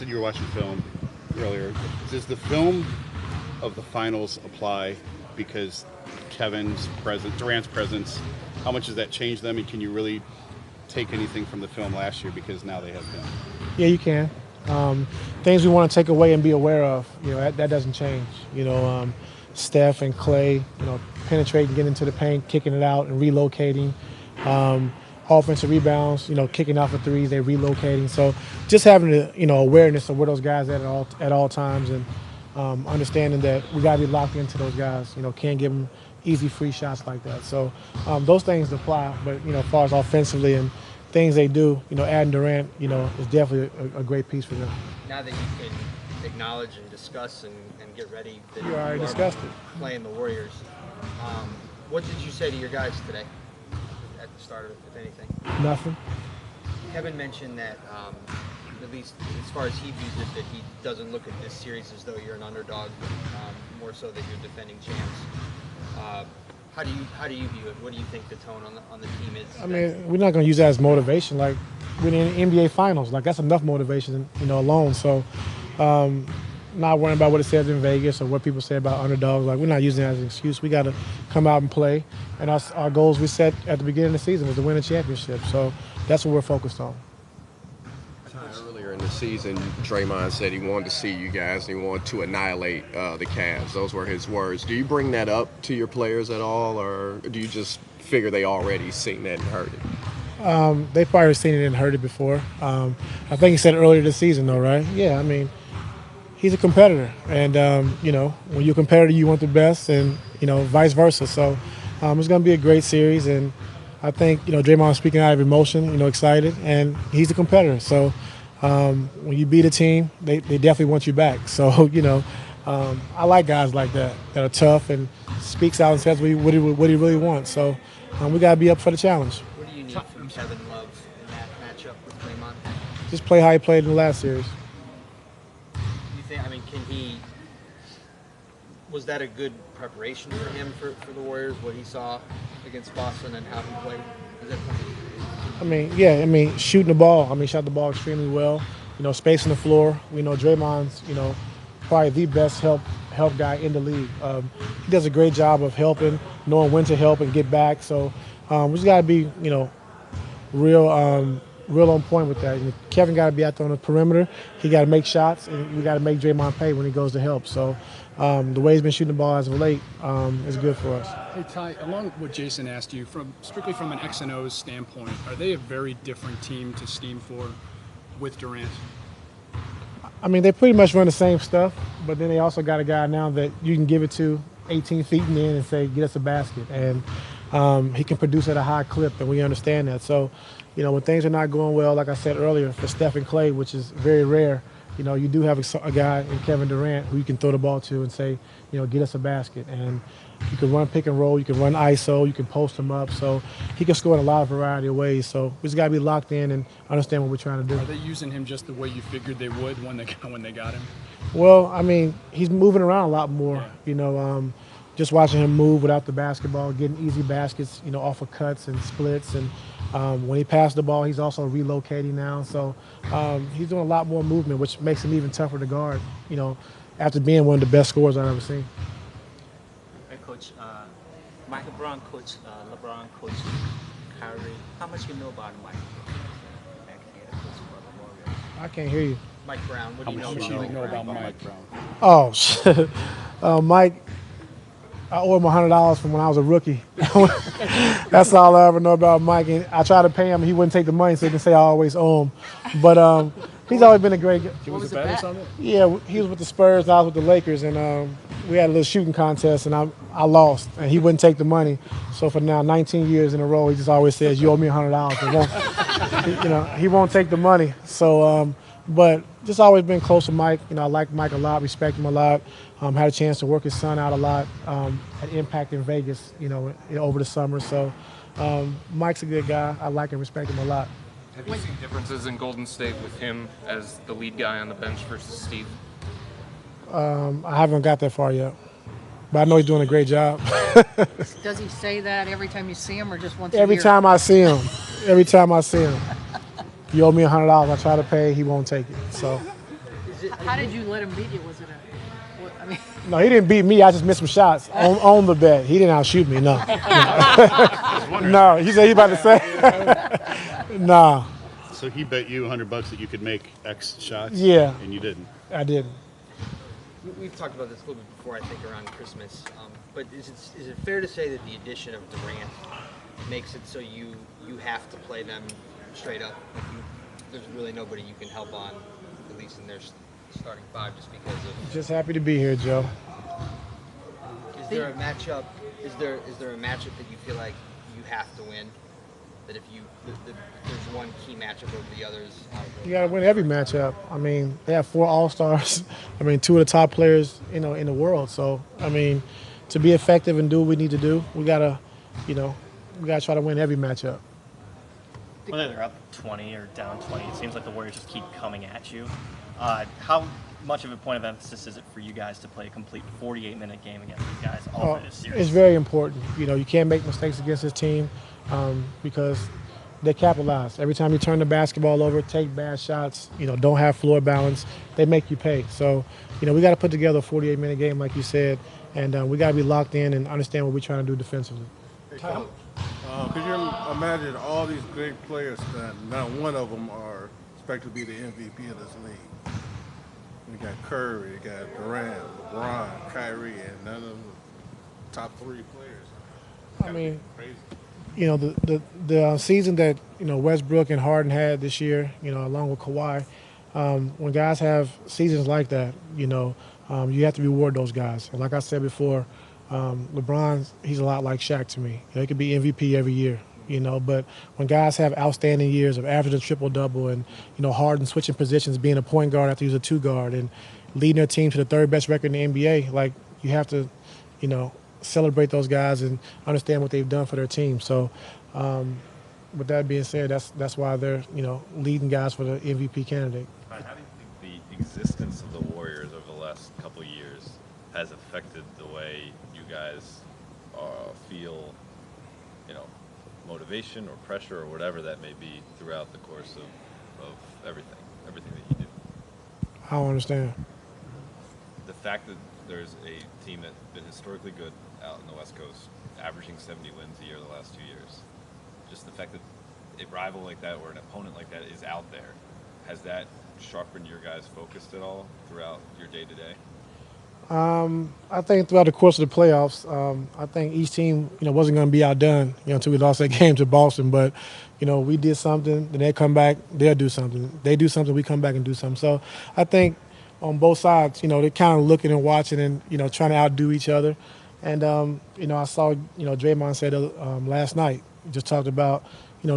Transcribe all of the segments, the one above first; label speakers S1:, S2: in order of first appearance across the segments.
S1: You were watching film earlier. Does the film of the finals apply because Durant's presence? How much does that change them, and can you really take anything from the film last year because now they have him?
S2: Yeah, you can. Things we want to take away and be aware of, that doesn't change. Steph and Clay, penetrating, getting into the paint, kicking it out, and relocating. Um, Offensive rebounds, kicking out for threes, they're relocating. So just having the, awareness of where those guys at all times, and understanding that we got to be locked into those guys. Can't give them easy free shots like that. So those things apply. But as far as offensively and things they do, adding Durant, is definitely a great piece for them.
S3: Now that you can acknowledge and discuss and get ready that
S2: You already
S3: are
S2: discussed it.
S3: playing the Warriors, what did you say to your guys today at the start of it, if anything?
S2: Nothing.
S3: Kevin mentioned that, at least as far as he views it, that he doesn't look at this series as though you're an underdog, more so that you're defending champs. How do you view it? What do you think the tone on the team is?
S2: I mean, we're not going to use that as motivation. Like, we're in the NBA Finals. Like, that's enough motivation, alone. So, not worrying about what it says in Vegas or what people say about underdogs. Like, we're not using that as an excuse. We got to come out and play. And our goals we set at the beginning of the season was to win a championship. So that's what we're focused on.
S4: Earlier in the season, Draymond said he wanted to see you guys and he wanted to annihilate the Cavs. Those were his words. Do you bring that up to your players at all, or do you just figure they already seen that and heard it?
S2: They probably seen it and heard it before. I think he said it earlier this season, though, right? Yeah, I mean, he's a competitor. And, when you're a competitor, you want the best, and, vice versa. So it's going to be a great series. And I think, Draymond's speaking out of emotion, excited, and he's a competitor. So when you beat a team, they definitely want you back. So, I like guys like that are tough and speaks out and says what he really wants. So we got to be up for the challenge.
S3: What do you need from Kevin Love in that matchup with Draymond?
S2: Just play how he played in the last series.
S3: You think? I mean, was that a good preparation for him for the Warriors? What he saw against Boston and how he played? Is that something?
S2: Shooting the ball. Shot the ball extremely well. Spacing the floor. We know Draymond's, probably the best help guy in the league. He does a great job of helping, knowing when to help and get back. So we just got to be, real on point with that. Kevin got to be out there on the perimeter. He got to make shots, and we got to make Draymond pay when he goes to help. So the way he's been shooting the ball as of late is good for us.
S5: Hey Ty, along with what Jason asked you, strictly from an X and O's standpoint, are they a very different team to scheme for with Durant?
S2: They pretty much run the same stuff, but then they also got a guy now that you can give it to 18 feet and in and say, get us a basket. And he can produce at a high clip, and we understand that. So, when things are not going well, like I said earlier, for Steph and Clay, which is very rare, you do have a guy in Kevin Durant who you can throw the ball to and say, get us a basket. And you can run pick and roll, you can run ISO, you can post him up. So he can score in a lot of variety of ways. So we just got to be locked in and understand what we're trying to do.
S5: Are they using him just the way you figured they would when they got him?
S2: Well, he's moving around a lot more. Yeah. Just watching him move without the basketball, getting easy baskets, off of cuts and splits. And when he passed the ball, he's also relocating now. So he's doing a lot more movement, which makes him even tougher to guard, after being one of the best scorers I've ever seen.
S6: Hey, Coach, Michael Brown, Coach LeBron, Coach Kyrie. How much you know about Michael Brown?
S2: I can't hear you.
S3: Mike Brown. What do you know
S5: How much
S3: about
S5: do you know about Mike?
S3: Brown?
S2: Oh, shit. Mike, I owe him $100 from when I was a rookie. That's all I ever know about Mike. And I tried to pay him, he wouldn't take the money, so he can say I always owe him. But he's always been a great guy.
S5: He was a bet or something?
S2: Yeah, he was with the Spurs, and I was with the Lakers, and we had a little shooting contest, and I lost, and he wouldn't take the money. So for now, 19 years in a row, he just always says, "You owe me $100." He won't take the money. So, but just always been close to Mike. I like Mike a lot, respect him a lot. Had a chance to work his son out a lot. Had impact in Vegas, over the summer. So Mike's a good guy. I like and respect him a lot.
S7: Have you seen differences in Golden State with him as the lead guy on the bench versus Steve?
S2: I haven't got that far yet, but I know he's doing a great job.
S8: Does he say that every time you see him, or just once
S2: Every
S8: a year?
S2: time I see him. Every time I see him. You owe me $100. I try to pay. He won't take it. So
S8: How did you let him beat you? Was it a? What, I mean,
S2: No, he didn't beat me. I just missed some shots on the bet. He didn't outshoot me. No. No, he said he's about to say. Nah,
S1: So he bet you $100 that you could make X shots.
S2: Yeah.
S1: And you didn't.
S2: I didn't.
S3: We've talked about this a little bit before, I think, around Christmas. But is it fair to say that the addition of Durant makes it so you have to play them straight up? Like there's really nobody you can help on, at least in their starting five, just because of.
S2: Just happy to be here, Joe.
S3: Is there a matchup? Is there a matchup that you feel like you have to win? That if there's one key matchup over the others.
S2: You got to win every matchup. I mean, they have 4 All-Stars. I mean, 2 of the top players, in the world. So, I mean, to be effective and do what we need to do, we gotta try to win every matchup.
S9: Whether they're up 20 or down 20, it seems like the Warriors just keep coming at you. How much of a point of emphasis is it for you guys to play a complete 48-minute game against these guys all through this series?
S2: It's very important. You can't make mistakes against this team because they capitalize. Every time you turn the basketball over, take bad shots, don't have floor balance, they make you pay. So, we got to put together a 48-minute game, like you said, and we got to be locked in and understand what we're trying to do defensively.
S10: Hey, Coach, could you imagine all these great players that not one of them are expected to be the MVP of this league? You got Curry, you got Durant, LeBron, Kyrie, and none of them top 3 players.
S2: I mean,
S10: Crazy.
S2: The season that Westbrook and Harden had this year, along with Kawhi, when guys have seasons like that, you have to reward those guys. And like I said before, LeBron, he's a lot like Shaq to me. He could be MVP every year, but when guys have outstanding years of averaging a triple-double and, Harden switching positions, being a point guard after he was a 2 guard and leading their team to the 3rd best record in the NBA, like you have to, celebrate those guys and understand what they've done for their team. So with that being said, that's why they're, leading guys for the MVP candidate.
S11: How do you think the existence of the Warriors over the last couple of years has affected the way you guys feel, motivation or pressure or whatever that may be throughout the course of everything that you do?
S2: I don't understand.
S11: The fact that there's a team that's been historically good out in the West Coast, averaging 70 wins a year the last 2 years, just the fact that a rival like that or an opponent like that is out there, has that sharpened your guys' focus at all throughout your day-to-day?
S2: I think throughout the course of the playoffs, I think each team, wasn't going to be outdone, until we lost that game to Boston. But, we did something, then they come back, they'll do something. They do something, we come back and do something. So I think on both sides, they're kind of looking and watching and, trying to outdo each other. And, I saw, Draymond said last night, just talked about,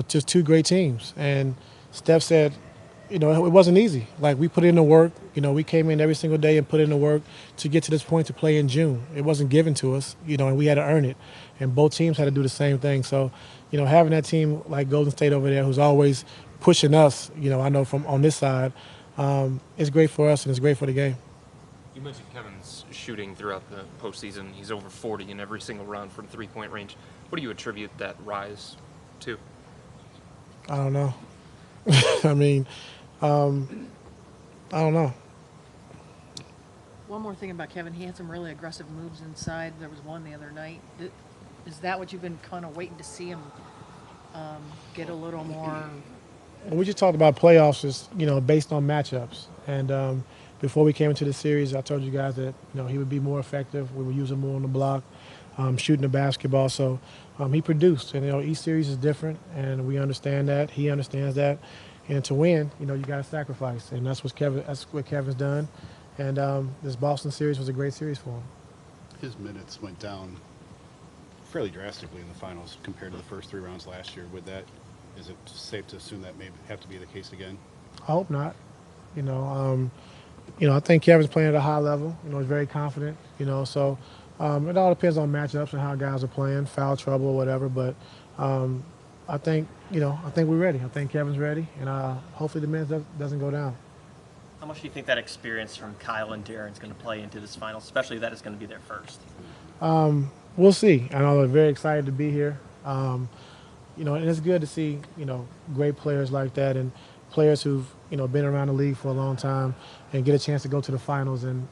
S2: just 2 great teams. And Steph said, it wasn't easy. Like, we put in the work. We came in every single day and put in the work to get to this point to play in June. It wasn't given to us, and we had to earn it. And both teams had to do the same thing. So, having that team like Golden State over there who's always pushing us, I know from on this side, it's great for us and it's great for the game.
S7: You mentioned Kevin's shooting throughout the postseason. He's over 40 in every single round from 3-point range. What do you attribute that rise to?
S2: I don't know. I mean, I don't know.
S8: one more thing about Kevin. He had some really aggressive moves inside. There was one the other night. Is that what you've been kind of waiting to see him get a little more?
S2: Well, we just talked about playoffs, is based on matchups. And before we came into the series, I told you guys that he would be more effective. We would use him more on the block, shooting the basketball. So he produced. And each series is different, and we understand that. He understands that. And to win, you got to sacrifice, and that's what Kevin's done. And this Boston series was a great series for him.
S1: His minutes went down fairly drastically in the finals compared to the first 3 rounds last year. Is it safe to assume that may have to be the case again?
S2: I hope not. I think Kevin's playing at a high level. He's very confident. So it all depends on matchups and how guys are playing, foul trouble or whatever. But I think we're ready. I think Kevin's ready, and hopefully the minutes doesn't go down.
S9: How much do you think that experience from Kyle and Darren is going to play into this final, especially that it's going to be their first?
S2: We'll see. I know they're very excited to be here. And it's good to see, great players like that and players who've, been around the league for a long time and get a chance to go to the finals and,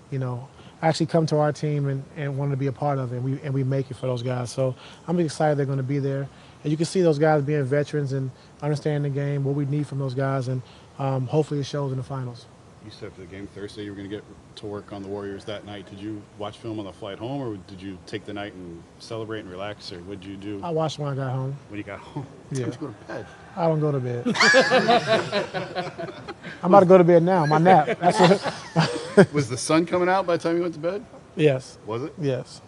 S2: actually come to our team and want to be a part of it. And we make it for those guys. So I'm excited they're going to be there. And you can see those guys being veterans and understanding the game, what we need from those guys, and hopefully it shows in the finals.
S1: You said after the game Thursday you were going to get to work on the Warriors that night. Did you watch film on the flight home, or did you take the night and celebrate and relax, or what did you do
S2: I watched when I got home.
S1: when you got home?
S2: Yeah.
S1: Did you go to bed?
S2: I don't go to bed. I'm about to go to bed now. My nap. That's what,
S1: Was the sun coming out by the time you went to bed?
S2: yes.
S1: Was it?
S2: Yes.